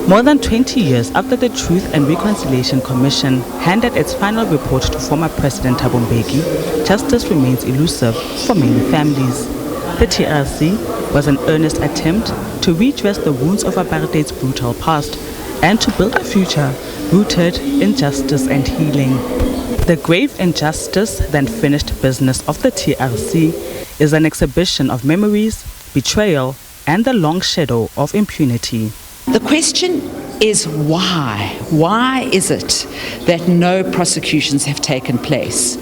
More than 20 years after the Truth and Reconciliation Commission handed its final report to former President Thabo Mbeki, justice remains elusive for many families. The TRC was an earnest attempt to redress the wounds of apartheid's brutal past and to build a future rooted in justice and healing. The Grave Injustice, then finished business of the TRC, is an exhibition of memories, betrayal, and the long shadow of impunity. The question is why? Why is it that no prosecutions have taken place?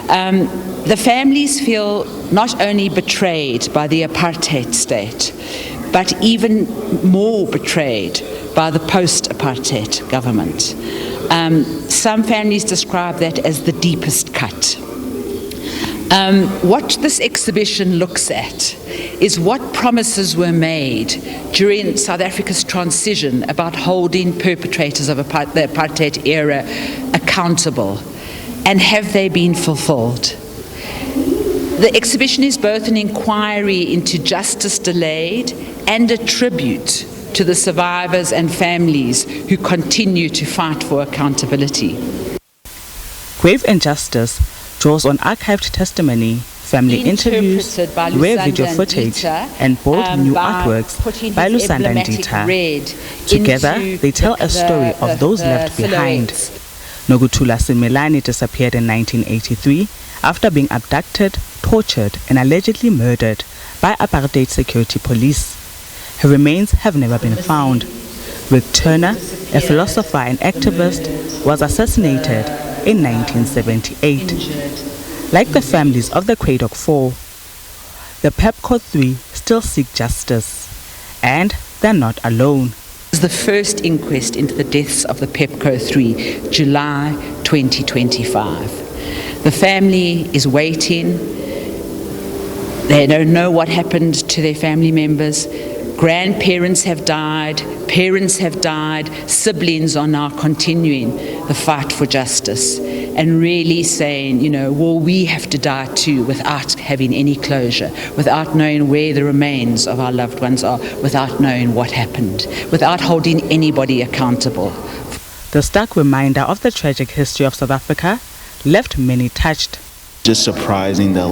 The families feel not only betrayed by the apartheid state, but even more betrayed by the post-apartheid government. Some families describe that as the deepest cut. What this exhibition looks at is what promises were made during South Africa's transition about holding perpetrators of the apartheid era accountable, and have they been fulfilled? The exhibition is both an inquiry into justice delayed and a tribute to the survivors and families who continue to fight for accountability. Grave Injustice draws on archived testimony, family interviews, rare video footage, and bold new artworks by Lusanda Ndita. Together, they tell a story of those left behind. Nokuthula Simelane disappeared in 1983 after being abducted, tortured, and allegedly murdered by apartheid security police. Her remains have never been found. Rick Turner, a philosopher and activist, was assassinated in 1978. Like the families of the Craddock Four, the PEPCO 3 still seek justice, and they're not alone. This is the first inquest into the deaths of the PEPCO 3, July 2025. The family is waiting. They don't know what happened to their family members. Grandparents have died, parents have died, siblings are now continuing the fight for justice and really saying, will we have to die too without having any closure, without knowing where the remains of our loved ones are, without knowing what happened, without holding anybody accountable. The stark reminder of the tragic history of South Africa left many touched. Just surprising that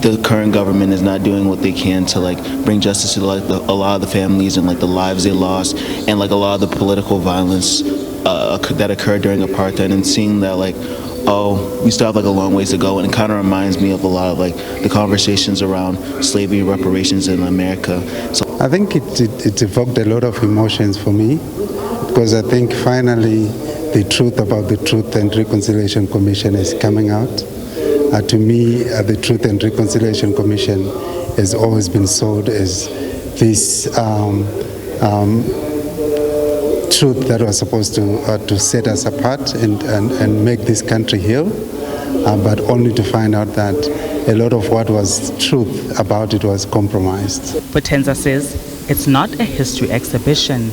the current government is not doing what they can to bring justice to a lot of the families and the lives they lost, and a lot of the political violence that occurred during apartheid, and seeing that we still have a long ways to go. And it kind of reminds me of a lot of the conversations around slavery reparations in America. So I think it evoked a lot of emotions for me, because I think finally the truth about the Truth and Reconciliation Commission is coming out. To me, the Truth and Reconciliation Commission has always been sold as this truth that was supposed to set us apart and make this country heal, but only to find out that a lot of what was truth about it was compromised. Potenza says it's not a history exhibition.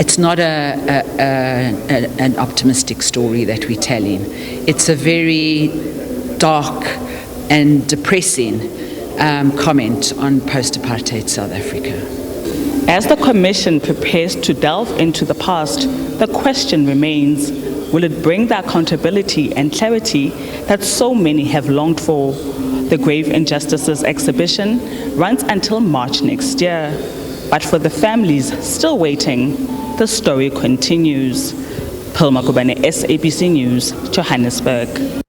It's not an optimistic story that we're telling. It's a very dark and depressing comment on post-apartheid South Africa. As the Commission prepares to delve into the past, the question remains, will it bring the accountability and clarity that so many have longed for? The Grave Injustices exhibition runs until March next year. But for the families still waiting, the story continues. Pilma Kubane, SABC News, Johannesburg.